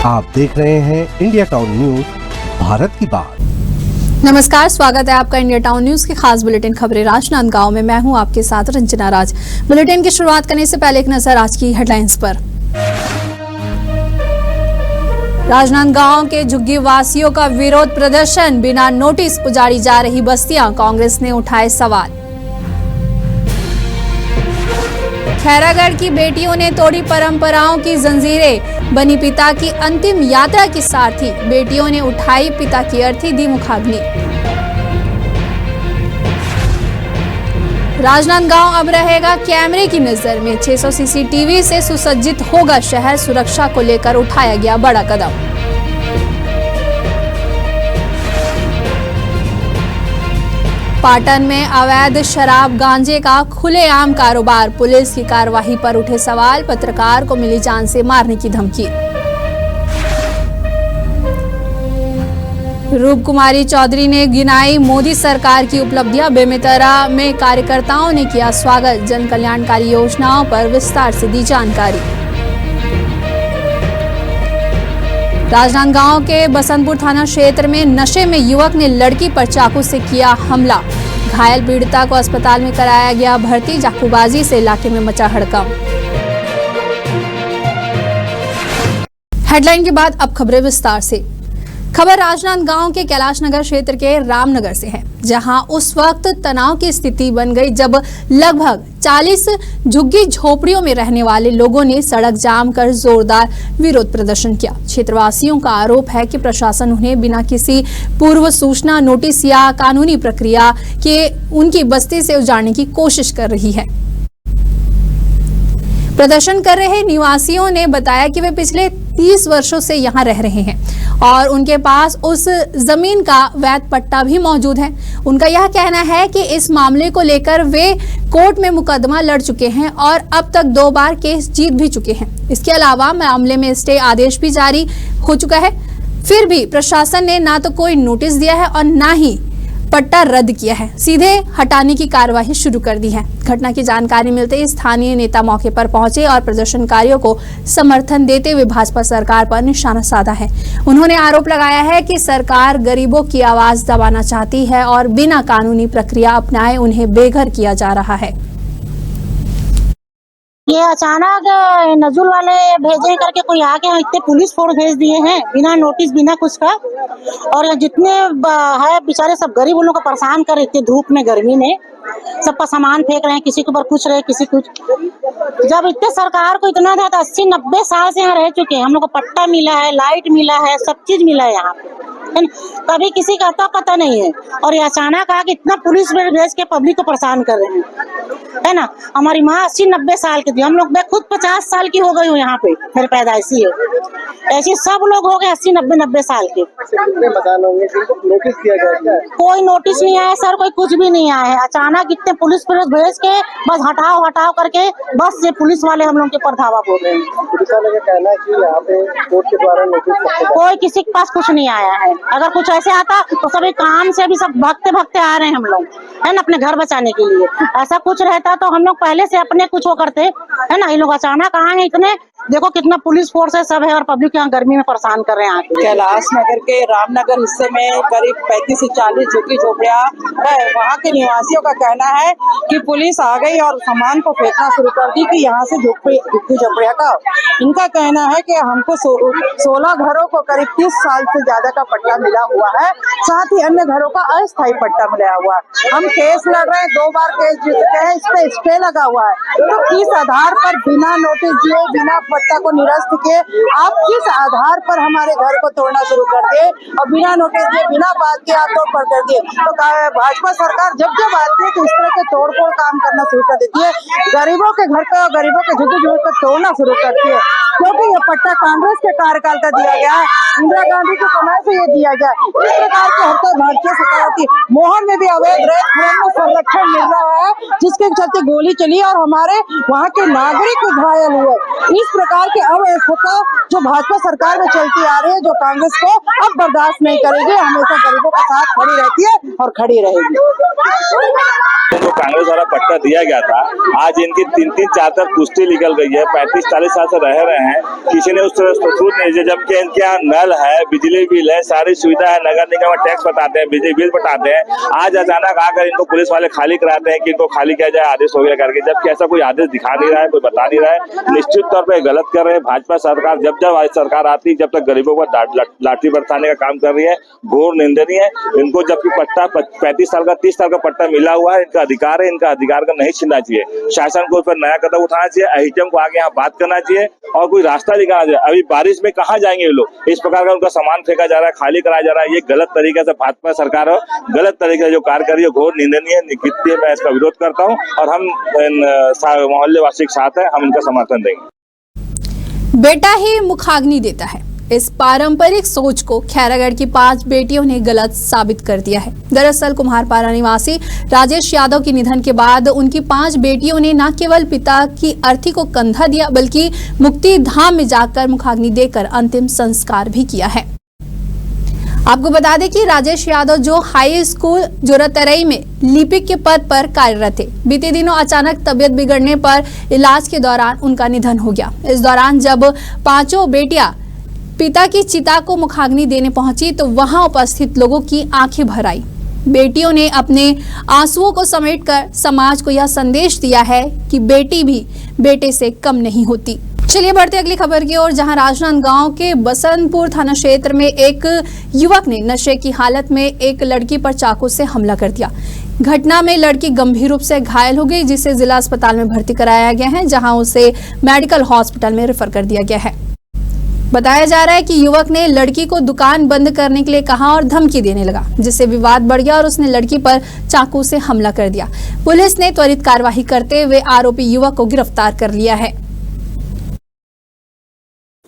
आप देख रहे हैं इंडिया टाउन न्यूज, भारत की बात। नमस्कार, स्वागत है आपका इंडिया टाउन न्यूज की खास बुलेटिन खबरें राजनांदगांव में। मैं हूं आपके साथ रंजना राज। बुलेटिन की शुरुआत करने से पहले एक नजर आज की हेडलाइंस पर। राजनांदगांव के झुग्गी वासियों का विरोध प्रदर्शन, बिना नोटिस उजाड़ी जा रही बस्तियां, कांग्रेस ने उठाए सवाल। खैरागढ़ की बेटियों ने तोड़ी परंपराओं की जंजीरें, बनी पिता की अंतिम यात्रा की सारथी, बेटियों ने उठाई पिता की अर्थी, दी मुखाग्नि। राजनांदगांव अब रहेगा कैमरे की नजर में, 600 सीसीटीवी से सुसज्जित होगा शहर, सुरक्षा को लेकर उठाया गया बड़ा कदम। पाटन में अवैध शराब गांजे का खुलेआम कारोबार, पुलिस की कार्रवाई पर उठे सवाल, पत्रकार को मिली जान से मारने की धमकी। रूप कुमारी चौधरी ने गिनाई मोदी सरकार की उपलब्धियां, बेमेतरा में कार्यकर्ताओं ने किया स्वागत, जन कल्याणकारी योजनाओं पर विस्तार से दी जानकारी। राजनांदगांव के बसंतपुर थाना क्षेत्र में नशे में युवक ने लड़की पर चाकू से किया हमला, घायल पीड़िता को अस्पताल में कराया गया भर्ती, चाकूबाजी से इलाके में मचा हड़कंप। हेडलाइन के बाद अब खबरें विस्तार से। खबर राजनांदगांव के कैलाश नगर क्षेत्र के रामनगर से है, जहां उस वक्त तनाव की स्थिति बन गई जब लगभग 40 झुग्गी झोपड़ियों में रहने वाले लोगों ने सड़क जाम कर जोरदार विरोध प्रदर्शन किया। क्षेत्रवासियों का आरोप है कि प्रशासन उन्हें बिना किसी पूर्व सूचना, नोटिस या कानूनी प्रक्रिया के उनकी बस्ती से उजाड़ने की कोशिश कर रही है। प्रदर्शन कर रहे निवासियों ने बताया कि वे पिछले 30 वर्षों से यहां रह रहे हैं और उनके पास उस जमीन का वैध पट्टा भी मौजूद है। उनका यह कहना है कि इस मामले को लेकर वे कोर्ट में मुकदमा लड़ चुके हैं और अब तक 2 बार केस जीत भी चुके हैं। इसके अलावा मामले में स्टे आदेश भी जारी हो चुका है, फिर भी प्रशासन ने ना तो कोई नोटिस दिया है और ना ही पट्टा रद्द किया है, सीधे हटाने की कार्यवाही शुरू कर दी है। घटना की जानकारी मिलते ही स्थानीय नेता मौके पर पहुंचे और प्रदर्शनकारियों को समर्थन देते हुए भाजपा सरकार पर निशाना साधा है। उन्होंने आरोप लगाया है कि सरकार गरीबों की आवाज दबाना चाहती है और बिना कानूनी प्रक्रिया अपनाए उन्हें बेघर किया जा रहा है। ये अचानक नजुल वाले भेजे करके कोई आके इतने पुलिस फोर्स भेज दिए हैं बिना नोटिस, बिना कुछ का। और जितने है बेचारे सब गरीब उन लोग को परेशान कर रहे, इतने धूप में, गर्मी में, सबका सामान फेंक रहे हैं, किसी के ऊपर पूछ रहे, किसी कुछ। जब इतने सरकार को इतना था, 80-90 साल से यहाँ रह चुके हैं, हम लोग को पट्टा मिला है, लाइट मिला है, सब चीज मिला है यहाँ पे, कभी किसी का अता पता नहीं है। और ये अचानक आके इतना पुलिस भेज के पब्लिक को परेशान कर रहे हैं, है ना। हमारी माँ 80-90 साल की थी, हम लोग, मैं खुद 50 साल की हो गई हूँ यहाँ पे, मेरे पैदाइशी है। ऐसे सब लोग हो गए 80-90 साल के। नोटिस किया गया? कोई नोटिस नहीं आया सर, कोई कुछ भी नहीं आया है। अचानक इतने पुलिस भेज के बस हटाओ हटाओ करके बस ये पुलिस वाले हम लोग के ऊपर धावा बोल रहे हैं। पुलिस वाले का कहना है कि यहाँ पे कोर्ट के द्वारा नोटिस, कोई किसी के पास कुछ नहीं आया है। अगर कुछ ऐसे आता तो सभी काम से भी सब भगते भगते आ रहे हैं हम लोग, है ना, अपने घर बचाने के लिए। ऐसा कुछ रहता तो हम लोग पहले से अपने कुछ वो करते, है ना। ये लोग अचानक आए इतने, देखो कितना पुलिस फोर्स है सब है, और पब्लिक यहाँ गर्मी में परेशान कर रहे हैं। कैलाश नगर के रामनगर हिस्से में करीब 35 से 40 झुग्गी झोपड़ियां है। वहाँ के निवासियों का कहना है कि पुलिस आ गई और सामान को फेंकना शुरू कर दी कि यहाँ से झुग्गी झोपड़ियां का। इनका कहना है कि हमको 16 घरों को करीब 30 साल से ज्यादा का पट्टा मिला हुआ है, साथ ही अन्य घरों का अस्थायी पट्टा मिला हुआ है। हम केस लड़ रहे हैं, 2 बार केस जीत चुके हैं, इस पे स्टे लगा हुआ है। तो किस आधार पर बिना नोटिस दिए, बिना पट्टा को निरस्त किए आप किस आधार पर हमारे घर को तोड़ना शुरू कर दिए और बिना नोटिस दिए, बिना बात के आप तोड़ कर दिए। तो भाजपा सरकार जब जब आती है तो इस तरह के तोड़-फोड़ काम करना शुरू कर देती है, गरीबों के घर का, गरीबों के झुग्गी झोपड़ियों को तोड़ना शुरू करती है। क्योंकि ये पट्टा कांग्रेस के कार्यकाल का दिया गया है, इंदिरा गांधी के समय से ये दिया गया। इस प्रकार की हरकत भारतीय सरकार होती है। मोहन में भी अवैध रेत खनन में संरक्षण मिल रहा है, जिसके चलते गोली चली और हमारे वहाँ के नागरिक घायल हुए। इस प्रकार की अव्यवस्था जो भाजपा सरकार में चलती आ रही है, जो कांग्रेस को अब बर्दाश्त नहीं करेगी, हमेशा गरीबों के साथ खड़ी रहती है और खड़ी रहेगी। इनको कांग्रेस द्वारा पट्टा दिया गया था, आज इनकी 3-4 पुष्टि निकल गई है। 35-40 साल से रह रहे हैं, किसी ने उस तरह सूद नहीं दिया, जबकि इनके यहाँ नल है, बिजली बिल है, सारी सुविधा है, नगर निगम में टैक्स बताते हैं, बिजली बिल बताते हैं। आज अचानक आकर इनको पुलिस वाले खाली कराते हैं कि इनको खाली किया जाए, आदेश हो गया करके, जबकि ऐसा कोई आदेश दिखा नहीं रहा है, कोई बता नहीं रहा है। निश्चित तौर पर गलत कर रहे हैं। भाजपा सरकार जब सरकार आती, जब तक गरीबों को लाठी बरसाने का काम कर रही है, घोर निंदनीय है। इनको जबकि पट्टा 35 साल का 30 साल का पट्टा मिला हुआ है, इनका अधिकार है, इनका अधिकार का नहीं छीनना चाहिए। शासन को उस पर नया कदम उठाना चाहिए, अहिजम को आगे यहाँ बात करना चाहिए और कोई रास्ता दिखाना चाहिए। अभी बारिश में कहाँ जाएंगे ये लोग? इस प्रकार का उनका सामान फेंका जा रहा है, खाली कराया जा रहा है। ये गलत तरीके से भाजपा सरकार गलत तरीके से जो कार्य कर रही है, घोर निंदनीय निकृत्य। मैं इसका विरोध करता हूँ और हम मोहल्ले वासी के साथ है, हम इनका समर्थन देंगे। बेटा ही मुखाग्नि देता है, इस पारंपरिक सोच को खैरागढ़ की 5 बेटियों ने गलत साबित कर दिया है। दरअसल कुम्हारपारा निवासी राजेश यादव के निधन के बाद उनकी 5 बेटियों ने न केवल पिता की अर्थी को कंधा दिया, बल्कि मुक्ति धाम में जाकर मुखाग्नि देकर अंतिम संस्कार भी किया है। आपको बता दें कि राजेश यादव जो हाई स्कूल जोरातरई में लिपिक के पद पर कार्यरत थे, बीते दिनों अचानक तबियत बिगड़ने पर इलाज के दौरान उनका निधन हो गया। इस दौरान जब 5 बेटियां पिता की चिता को मुखाग्नि देने पहुंची तो वहां उपस्थित लोगों की आंखें भर आई। बेटियों ने अपने आंसुओं को समेटकर समाज को यह संदेश दिया है कि बेटी भी बेटे से कम नहीं होती। चलिए बढ़ते अगली खबर की ओर, जहां राजनांदगांव के बसंतपुर थाना क्षेत्र में एक युवक ने नशे की हालत में एक लड़की पर चाकू से हमला कर दिया। घटना में लड़की गंभीर रूप से घायल हो गई, जिसे जिला अस्पताल में भर्ती कराया गया है, जहां उसे मेडिकल हॉस्पिटल में रेफर कर दिया गया है। बताया जा रहा है कि युवक ने लड़की को दुकान बंद करने के लिए कहा और धमकी देने लगा, जिससे विवाद बढ़ गया और उसने लड़की पर चाकू से हमला कर दिया। पुलिस ने त्वरित कार्यवाही करते हुए आरोपी युवक को गिरफ्तार कर लिया है।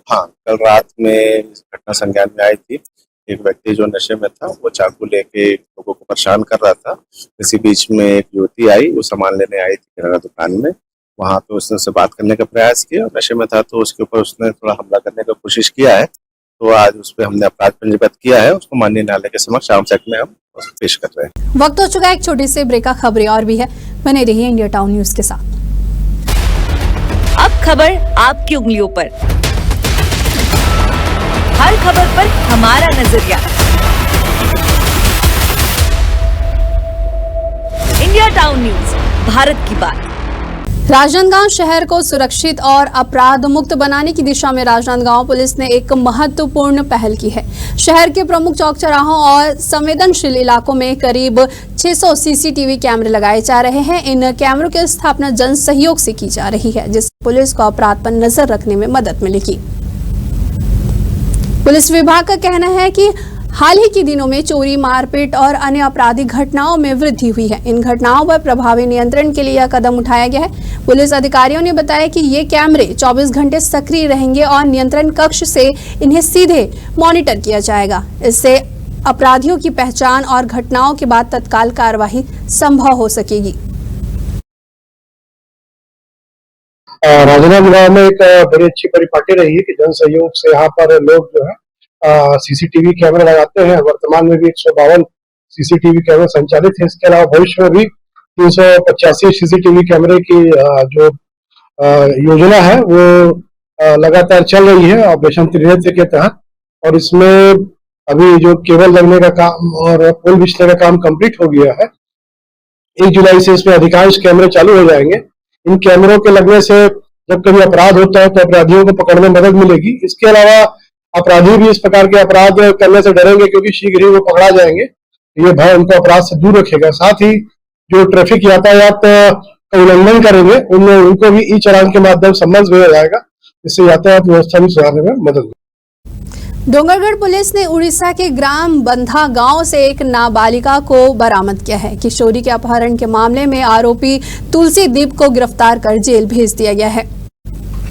हाँ, कल रात में घटना संज्ञान में आई थी। एक व्यक्ति जो नशे में था, वो चाकू लेके लोगों को परेशान कर रहा था। इसी बीच में एक युवती आई, वो सामान लेने आई थी किराना दुकान में। वहां पे उसने उससे बात करने का प्रयास किया, नशे में था तो उसके ऊपर उसने थोड़ा हमला करने का कोशिश किया है। तो आज उस पर हमने अपराध पंजीबद्ध किया है, उसको माननीय न्यायालय के समक्ष आर्म्स एक्ट में हम पेश कर रहे हैं। वक्त हो चुका है एक छोटे से ब्रेक का, खबरें और भी है, बने रहिए इंडिया टाउन न्यूज के साथ। अब खबर आपकी उंगलियों पर, हर खबर पर हमारा नजरिया। इंडिया टाउन न्यूज, भारत की बात। राजनांदगांव शहर को सुरक्षित और अपराध मुक्त बनाने की दिशा में राजनांदगांव पुलिस ने एक महत्वपूर्ण पहल की है। शहर के प्रमुख चौक चौराहों और संवेदनशील इलाकों में करीब 600 सीसीटीवी कैमरे लगाए जा रहे हैं। इन कैमरों की स्थापना जन सहयोग से की जा रही है, जिससे पुलिस को अपराध पर नजर रखने में मदद मिलेगी। पुलिस विभाग का कहना है कि हाल ही के दिनों में चोरी, मारपीट और अन्य आपराधिक घटनाओं में वृद्धि हुई है। इन घटनाओं पर प्रभावी नियंत्रण के लिए यह कदम उठाया गया है। पुलिस अधिकारियों ने बताया कि ये कैमरे 24 घंटे सक्रिय रहेंगे और नियंत्रण कक्ष से इन्हें सीधे मॉनिटर किया जाएगा। इससे अपराधियों की पहचान और घटनाओं के बाद तत्काल कार्यवाही संभव हो सकेगी। राजनांदगांव में एक बड़ी अच्छी परिपाटी रही है कि जन सहयोग से यहाँ पर लोग जो है सीसीटीवी कैमरे लगाते हैं। वर्तमान में भी 152 सीसीटीवी कैमरे संचालित है। इसके अलावा भविष्य में भी 385 सीसीटीवी कैमरे की जो योजना है वो लगातार चल रही है ऑपरेशन त्रिनेत्र के तहत। और इसमें अभी जो केबल लगने का काम और पोल बिछने का काम कंप्लीट हो गया है। 1 जुलाई से इसमें अधिकांश कैमरे चालू हो जाएंगे। इन कैमरों के लगने से जब कभी अपराध होता है तो अपराधियों को पकड़ने में मदद मिलेगी। इसके अलावा अपराधी भी इस प्रकार के अपराध करने से डरेंगे, क्योंकि शीघ्र ही वो पकड़ा जाएंगे। ये भय उनको अपराध से दूर रखेगा। साथ ही जो ट्रैफिक यातायात का उल्लंघन करेंगे उनको भी ई चालान के माध्यम से सम्मन भेजा जाएगा, जिससे यातायात व्यवस्था भी सुधारने में मदद मिलेगी। डोंगरगढ़ पुलिस ने उड़ीसा के ग्राम बंधा गांव से एक नाबालिगा को बरामद किया है। किशोरी के अपहरण के मामले में आरोपी तुलसी दीप को गिरफ्तार कर जेल भेज दिया गया है।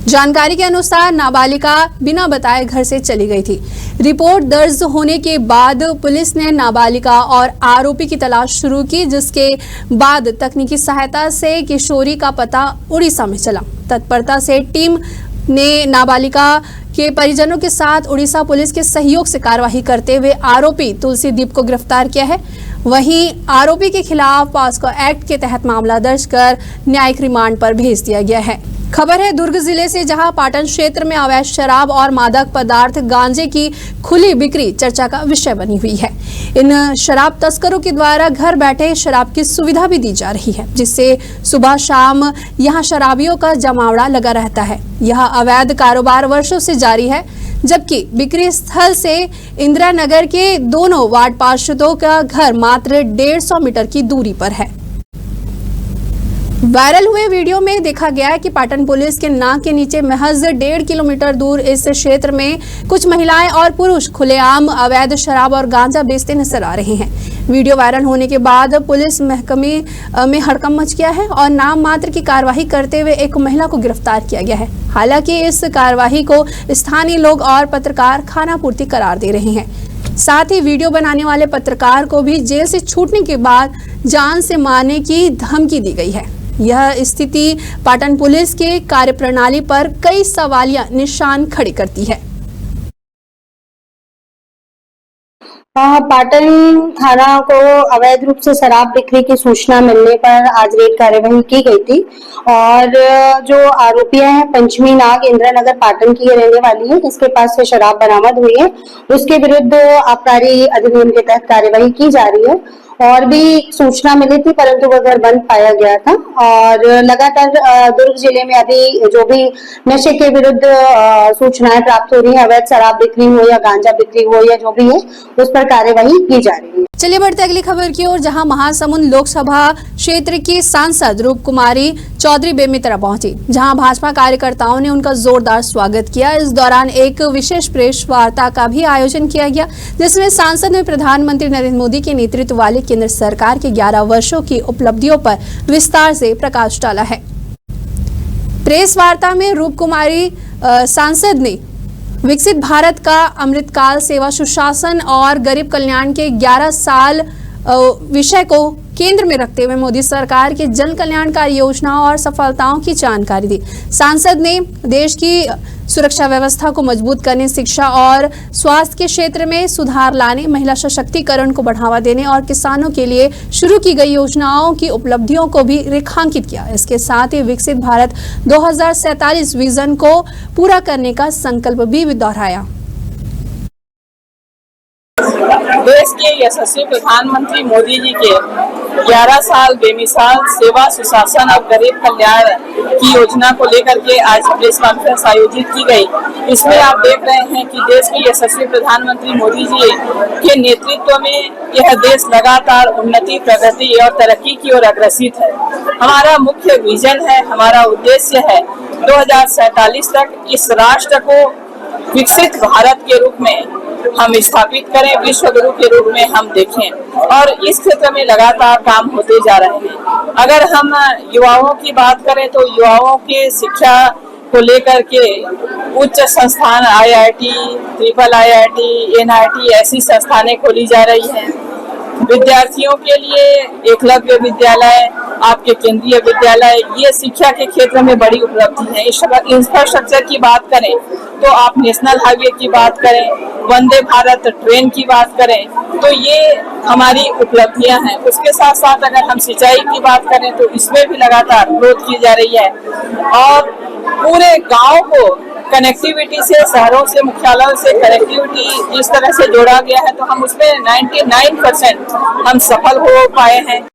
जानकारी के अनुसार नाबालिगा बिना बताए घर से चली गई थी। रिपोर्ट दर्ज होने के बाद पुलिस ने नाबालिगा और आरोपी की तलाश शुरू की, जिसके बाद तकनीकी सहायता से किशोरी का पता उड़ीसा में चला। तत्परता से टीम ने नाबालिगा के परिजनों के साथ उड़ीसा पुलिस के सहयोग से कार्यवाही करते हुए आरोपी तुलसी दीप को गिरफ्तार किया है। वहीं आरोपी के खिलाफ पॉस्को एक्ट के तहत मामला दर्ज कर न्यायिक रिमांड पर भेज दिया गया है। खबर है दुर्ग जिले से, जहां पाटन क्षेत्र में अवैध शराब और मादक पदार्थ गांजे की खुली बिक्री चर्चा का विषय बनी हुई है। इन शराब तस्करों के द्वारा घर बैठे शराब की सुविधा भी दी जा रही है, जिससे सुबह शाम यहां शराबियों का जमावड़ा लगा रहता है। यह अवैध कारोबार वर्षों से जारी है, जबकि बिक्री स्थल से इंदिरा नगर के दोनों वार्ड पार्षदों का घर मात्र 150 मीटर की दूरी पर है। वायरल हुए वीडियो में देखा गया है कि पाटन पुलिस के नाक के नीचे महज 1.5 किलोमीटर दूर इस क्षेत्र में कुछ महिलाएं और पुरुष खुलेआम अवैध शराब और गांजा बेचते नजर आ रहे हैं। वीडियो वायरल होने के बाद पुलिस महकमे में हड़कंप मच गया है और नाम मात्र की कार्रवाई करते हुए एक महिला को गिरफ्तार किया गया है। हालांकि इस कार्रवाई को स्थानीय लोग और पत्रकार खानापूर्ति करार दे रहे हैं। साथ ही वीडियो बनाने वाले पत्रकार को भी जेल से छूटने के बाद जान से मारने की धमकी दी गई है। यह स्थिति पाटन पुलिस के कार्यप्रणाली पर कई सवालिया निशान खड़े करती है। पाटन थाना को अवैध रूप से शराब बिक्री की सूचना मिलने पर आज रेड कार्यवाही की गई थी और जो आरोपी है पंचमी नाग इंदिरा नगर पाटन की रहने वाली है, जिसके पास से शराब बरामद हुई है, उसके विरुद्ध आबकारी अधिनियम के तहत कार्यवाही की जा रही है। और भी सूचना मिली थी परंतु वह घर बंद पाया गया था और लगातार दुर्ग जिले में अभी जो भी नशे के विरुद्ध सूचनाएं प्राप्त हो रही है, अवैध शराब बिक्री हो या गांजा बिक्री हो या जो भी है, उस पर कार्यवाही की जा रही है। चलिए बढ़ते अगली खबर की ओर, जहां महासमुंद लोकसभा क्षेत्र की सांसद रूप कुमारी चौधरी बेमेतरा पहुंची, जहां भाजपा कार्यकर्ताओं ने उनका जोरदार स्वागत किया। इस दौरान एक विशेष प्रेस वार्ता का भी आयोजन किया गया, जिसमें सांसद ने प्रधानमंत्री नरेंद्र मोदी के नेतृत्व वाली केंद्र सरकार के 11 वर्षों की उपलब्धियों पर विस्तार से प्रकाश डाला है। प्रेस वार्ता में रूप कुमारी सांसद ने विकसित भारत का अमृतकाल, सेवा सुशासन और गरीब कल्याण के 11 साल विषय को केंद्र में रखते हुए मोदी सरकार की जन कल्याणकारी योजनाओं और सफलताओं की जानकारी दी। सांसद ने देश की सुरक्षा व्यवस्था को मजबूत करने, शिक्षा और स्वास्थ्य के क्षेत्र में सुधार लाने, महिला सशक्तिकरण को बढ़ावा देने और किसानों के लिए शुरू की गई योजनाओं की उपलब्धियों को भी रेखांकित किया। इसके साथ ही विकसित भारत 2047 विजन को पूरा करने का संकल्प भी दोहराया। देश के यशस्वी प्रधानमंत्री मोदी जी के 11 साल बेमिसाल सेवा सुशासन और गरीब कल्याण की योजना को लेकर के आज प्रेस कॉन्फ्रेंस आयोजित की गई। इसमें आप देख रहे हैं कि देश के यशस्वी प्रधानमंत्री मोदी जी के नेतृत्व में यह देश लगातार उन्नति, प्रगति और तरक्की की ओर अग्रसित है। हमारा मुख्य विजन है, हमारा उद्देश्य है 2047 तक इस राष्ट्र को विकसित भारत के रूप में हम स्थापित करें, विश्व गुरु के रूप में हम देखें और इस क्षेत्र में लगातार काम होते जा रहे हैं। अगर हम युवाओं की बात करें तो युवाओं के शिक्षा को लेकर के उच्च संस्थान IIT, ट्रिपल IIT, NIT ऐसी संस्थानें खोली जा रही हैं। विद्यार्थियों के लिए एकलव्य विद्यालय, आपके केंद्रीय विद्यालय, ये शिक्षा के क्षेत्र में बड़ी उपलब्धि है। इंफ्रास्ट्रक्चर की बात करें तो आप नेशनल हाईवे की बात करें, वंदे भारत ट्रेन की बात करें तो ये हमारी उपलब्धियां हैं। उसके साथ साथ अगर हम सिंचाई की बात करें तो इसमें भी लगातार ग्रोथ की जा रही है और पूरे गांव को कनेक्टिविटी से, शहरों से, मुख्यालयों से कनेक्टिविटी जिस तरह से जोड़ा गया है तो हम उसमें 99% हम सफल हो पाए हैं।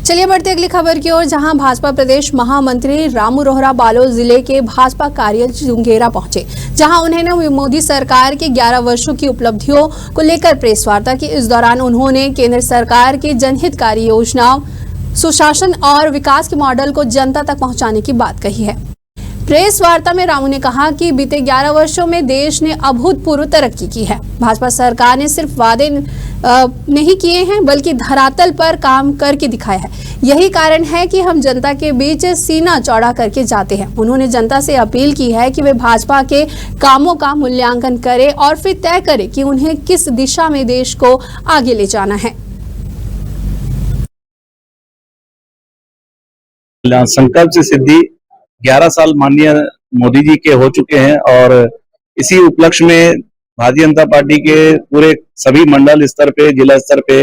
चलिए बढ़ते अगली खबर की ओर, जहां भाजपा प्रदेश महामंत्री रामू रोहरा बालोद जिले के भाजपा कार्यालय जुंगेरा पहुंचे, जहां उन्होंने मोदी सरकार के 11 वर्षों की उपलब्धियों को लेकर प्रेस वार्ता की। इस दौरान उन्होंने केंद्र सरकार की जनहितकारी योजनाओं, सुशासन और विकास के मॉडल को जनता तक पहुंचाने की बात कही है। प्रेस वार्ता में रामू ने कहा कि बीते 11 वर्षों में देश ने अभूतपूर्व तरक्की की है। भाजपा सरकार ने सिर्फ वादे नहीं किए हैं बल्कि धरातल पर काम करके दिखाया है। यही कारण है कि हम जनता के बीच सीना चौड़ा करके जाते हैं। उन्होंने जनता से अपील की है कि वे भाजपा के कामों का मूल्यांकन करें और फिर तय करें कि उन्हें किस दिशा में देश को आगे ले जाना है। संकल्प से सिद्धि 11 साल माननीय मोदी जी के हो चुके हैं और इसी उपलक्ष्य में भारतीय जनता पार्टी के पूरे सभी मंडल स्तर पे, जिला स्तर पे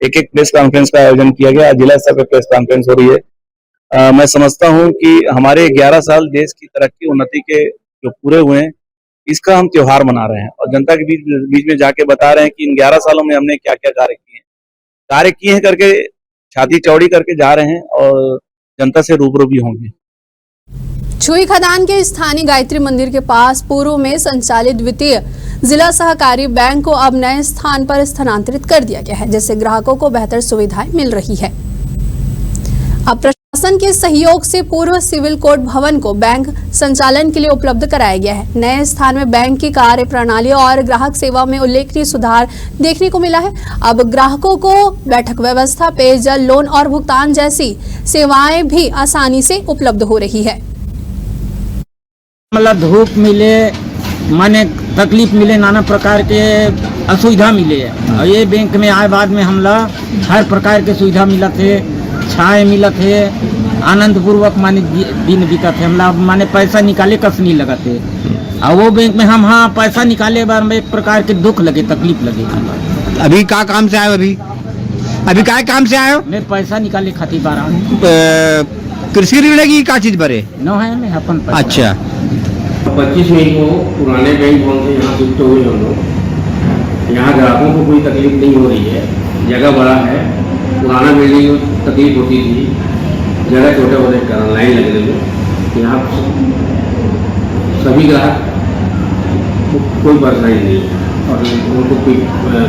एक एक प्रेस कॉन्फ्रेंस का आयोजन किया गया। जिला स्तर पर प्रेस कॉन्फ्रेंस हो रही है। मैं समझता हूं कि हमारे 11 साल देश की तरक्की उन्नति के जो पूरे हुए हैं, इसका हम त्योहार मना रहे हैं और जनता के बीच में जाके बता रहे हैं कि इन 11 सालों में हमने क्या क्या कार्य किए हैं करके छाती चौड़ी करके जा रहे हैं और जनता से रूबरू भी होंगे। छुई खदान के स्थानीय गायत्री मंदिर के पास पूर्व में संचालित द्वितीय जिला सहकारी बैंक को अब नए स्थान पर स्थानांतरित कर दिया गया है, जिससे ग्राहकों को बेहतर सुविधाएं मिल रही है। अब प्रशासन के सहयोग से पूर्व सिविल कोर्ट भवन को बैंक संचालन के लिए उपलब्ध कराया गया है। नए स्थान में बैंक की कार्य प्रणाली और ग्राहक सेवा में उल्लेखनीय सुधार देखने को मिला है। अब ग्राहकों को बैठक व्यवस्था, पेयजल, लोन और भुगतान जैसी सेवाएं भी आसानी से उपलब्ध हो रही है। मतलब धूप मिले, माने तकलीफ मिले, नाना प्रकार के असुविधा मिले और ये बैंक में आए बाद में हमला हर प्रकार के सुविधा मिला थे, छाए मिला थे, आनंद पूर्वक माने दिन बीता थे। हमला माने पैसा निकाले कस नहीं लगा थे और वो बैंक में हम हाँ पैसा निकाले बार में एक प्रकार के दुख लगे, तकलीफ लगे। अभी क्या काम से आए? अभी क्या काम से आए हो? मैं पैसा निकाले खातिर बार कृषि ऋण की क्या चीज भरे? न है मैं अपन पैसा। अच्छा, 25 मई को पुराने बैंक भवन से यहाँ शिफ्ट हुए हम लोग। यहाँ ग्राहकों को कोई तकलीफ नहीं हो रही है, जगह बड़ा है। पुराना बिल्डिंग में तकलीफ होती थी, जगह छोटे छोटे कारण लाइन लगने में। यहाँ सभी ग्राहक को कोई परेशानी नहीं है और उनको कोई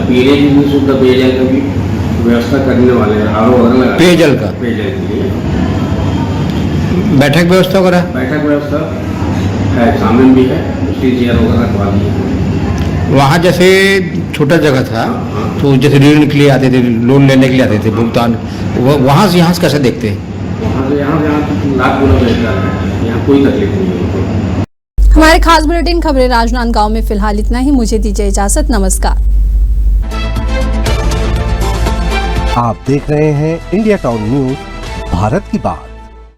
पीने की भी शुद्ध पेयजल की भी व्यवस्था करने वाले हैं। आरो वगैरह पेयजल के लिए बैठक व्यवस्था वगैरह? बैठक व्यवस्था है, सामने भी है, उसकी चेयर वगैरह रखवा दी है। वहाँ जैसे छोटा जगह था तो जैसे ऋण के लिए आते थे, लोन लेने के लिए आते थे, भुगतान वहाँ से यहाँ से कैसे देखते हैं? वहाँ से यहाँ लाख गुना बेहतर है, यहाँ कोई तकलीफ नहीं है। हमारे खास बुलेटिन खबरें राजनांदगांव में फिलहाल इतना ही। मुझे दीजिए इजाजत, नमस्कार। आप देख रहे हैं इंडिया टाउन न्यूज, भारत की बात।